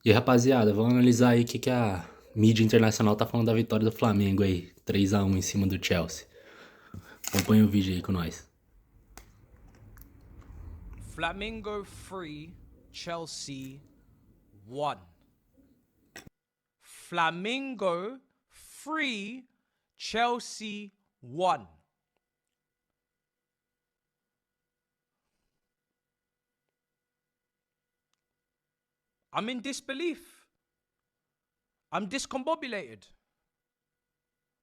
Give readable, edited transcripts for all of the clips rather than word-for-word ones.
E aí, rapaziada, vamos analisar aí o que a mídia internacional tá falando da vitória do Flamengo aí, 3-1 em cima do Chelsea. Acompanha o vídeo aí com nós. Flamengo 3, Chelsea 1. Flamengo 3, Chelsea 1. I'm in disbelief. I'm discombobulated.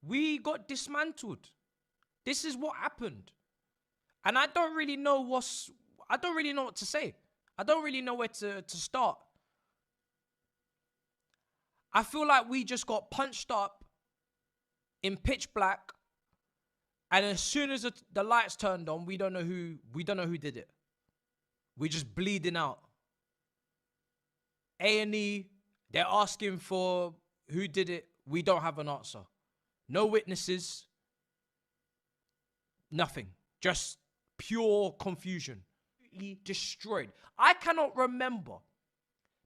We got dismantled. This is what happened. And I don't really know what to say. I don't really know where to start. I feel like we just got punched up in pitch black, and as soon as the lights turned on, we don't know who did it. We're just bleeding out. A&E, they're asking for who did it. We don't have an answer. No witnesses. Nothing. Just pure confusion. Destroyed. I cannot remember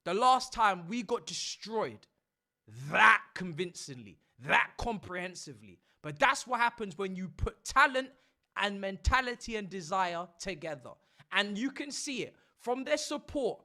the last time we got destroyed that convincingly, that comprehensively. But that's what happens when you put talent and mentality and desire together. And you can see it from their support.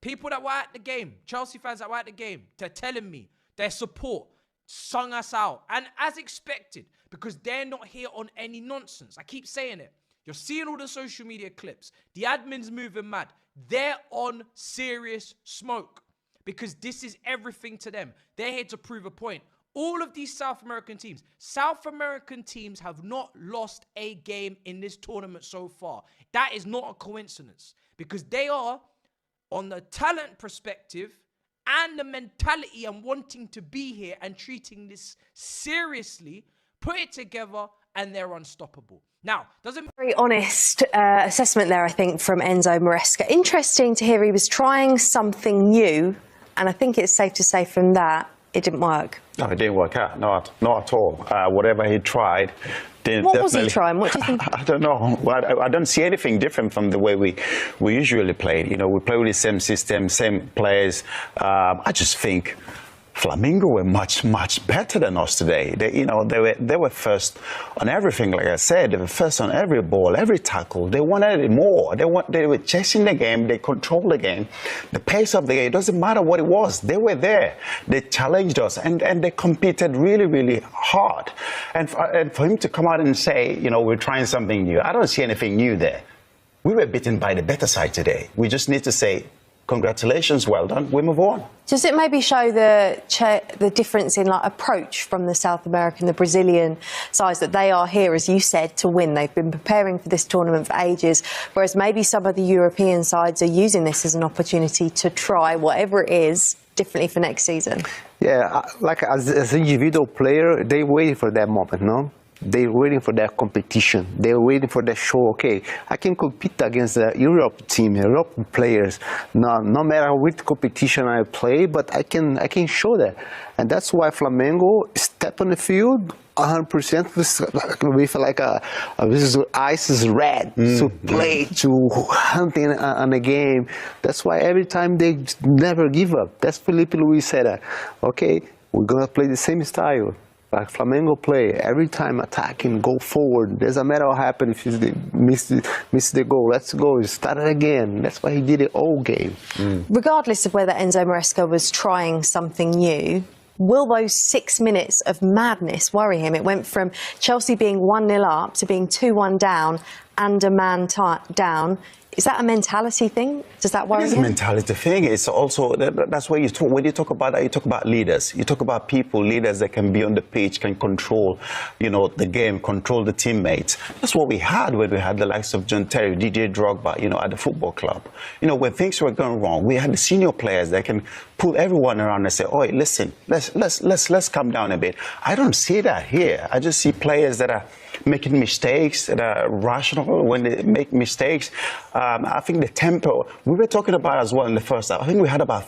People that were at the game, Chelsea fans that were at the game, they're telling me their support sung us out. And as expected, because they're not here on any nonsense. I keep saying it. You're seeing all the social media clips. The admin's moving mad. They're on serious smoke because this is everything to them. They're here to prove a point. All of these South American teams have not lost a game in this tournament so far. That is not a coincidence because they are, on the talent perspective and the mentality and wanting to be here and treating this seriously, put it together and they're unstoppable. Now, very honest assessment there, I think, from Enzo Maresca. Interesting to hear he was trying something new, and I think it's safe to say from that it didn't work. No, it didn't work out. Not at all. Whatever he tried. What was he trying? What do you think? I don't know. I don't see anything different from the way we usually play. You know, we play with the same system, same players. I just think Flamengo were much better than us today. They were first on everything. Like I said, they were first on every ball, every tackle. They wanted it more. They were chasing the game. They controlled the game. The pace of the game, it doesn't matter what it was. They were there. They challenged us and they competed really hard. And for him to come out and say, you know, we're trying something new, I don't see anything new there. We were beaten by the better side today. We just need to say, congratulations, well done, we move on. Does it maybe show the difference in approach from the South American, the Brazilian sides, that they are here, as you said, to win? They've been preparing for this tournament for ages, whereas maybe some of the European sides are using this as an opportunity to try whatever it is differently for next season. Yeah, like as an individual player, they wait for that moment, no? They're waiting for that competition. They're waiting for that show. Okay, I can compete against the Europe team, Europe players. No matter which competition I play, but I can show that, and that's why Flamengo step on the field 100% with like this ice is red to play, to hunting on a game. That's why every time they never give up. That's Felipe Luis said that. Okay, we're gonna play the same style. Like Flamengo play, every time attacking, go forward. Doesn't matter what happened if you miss the goal. Let's go, start it again. That's why he did it all game. Regardless of whether Enzo Maresca was trying something new, will those 6 minutes of madness worry him? It went from Chelsea being 1-0 up to being 2-1 down and a man down. Is that a mentality thing? Does that worry you? It's a mentality thing. It's also, that's why when you talk about that, you talk about leaders. You talk about leaders that can be on the pitch, can control, you know, the game, control the teammates. That's what we had when we had the likes of John Terry, Didier Drogba, you know, at the football club. You know, when things were going wrong, we had the senior players that can pull everyone around and say, "Oh, listen, let's calm down a bit." I don't see that here. I just see players that are making mistakes, that are rational when they make mistakes. I think the tempo, we were talking about as well in the first half, I think we had about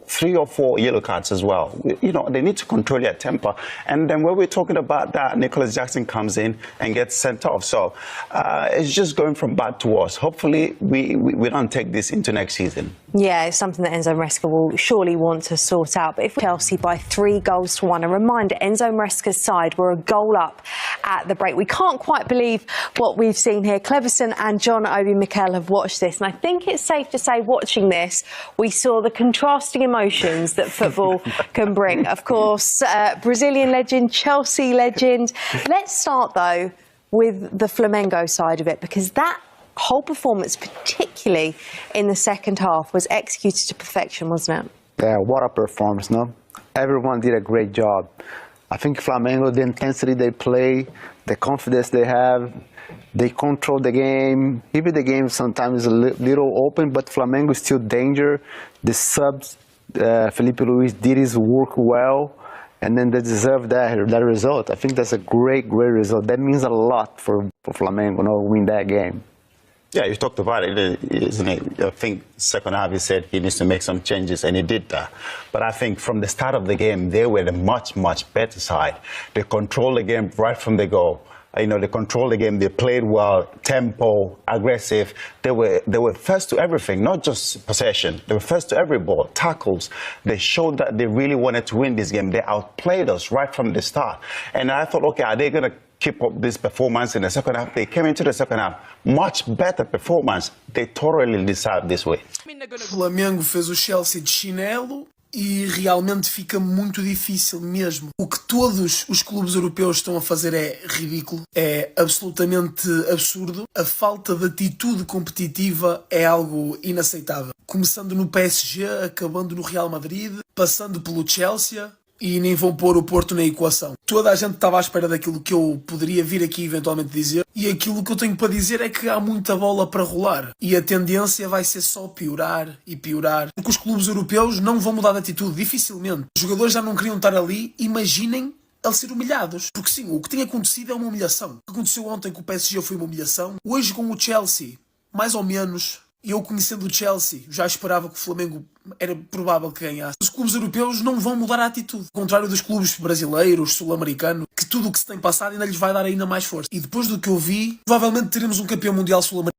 3 or 4 yellow cards as well. You know, they need to control their temper. And then when we're talking about that, Nicholas Jackson comes in and gets sent off. So it's just going from bad to worse. Hopefully we don't take this into next season. Yeah, it's something that Enzo Maresca will surely want to sort out. But if Chelsea by 3-1, a reminder, Enzo Maresca's side were a goal up at the break. We can't quite believe what we've seen here. Cleverson and John Obi Mikel have watched this, and I think it's safe to say watching this, we saw the contrasting emotions that football can bring. Of course, Brazilian legend, Chelsea legend. Let's start, though, with the Flamengo side of it, because that whole performance, particularly in the second half, was executed to perfection, wasn't it? Yeah, what a performance, no? Everyone did a great job. I think Flamengo, the intensity they play, the confidence they have, they control the game. Even the game sometimes is a little open, but Flamengo is still danger. The subs, Felipe Luis did his work well, and then they deserve that result. I think that's a great result. That means a lot for Flamengo, win that game. Yeah, you talked about it, isn't it? I think second half he said he needs to make some changes, and he did that. But I think from the start of the game, they were the much better side. They controlled the game right from the goal. You know, they controlled the game. They played well, tempo, aggressive. They were first to everything, not just possession. They were first to every ball, tackles. They showed that they really wanted to win this game. They outplayed us right from the start. And I thought, okay, are they going to keep up this performance in the second half? They came into the second half, much better performance. They totally deserve this way. Flamengo fez o Chelsea de chinelo e realmente fica muito difícil mesmo. O que todos os clubes europeus estão a fazer é ridículo, é absolutamente absurdo. A falta de atitude competitiva é algo inaceitável. Começando no PSG, acabando no Real Madrid, passando pelo Chelsea, e nem vão pôr o Porto na equação. Toda a gente estava à espera daquilo que eu poderia vir aqui eventualmente dizer, e aquilo que eu tenho para dizer é que há muita bola para rolar, e a tendência vai ser só piorar e piorar, porque os clubes europeus não vão mudar de atitude, dificilmente. Os jogadores já não queriam estar ali, imaginem eles ser humilhados, porque sim, o que tem acontecido é uma humilhação. O que aconteceu ontem com o PSG foi uma humilhação, hoje com o Chelsea, mais ou menos. Eu, conhecendo o Chelsea, já esperava que o Flamengo era provável que ganhasse. Os clubes europeus não vão mudar a atitude. Ao contrário dos clubes brasileiros, sul-americanos, que tudo o que se tem passado ainda lhes vai dar ainda mais força. E depois do que eu vi, provavelmente teremos um campeão mundial sul-americano.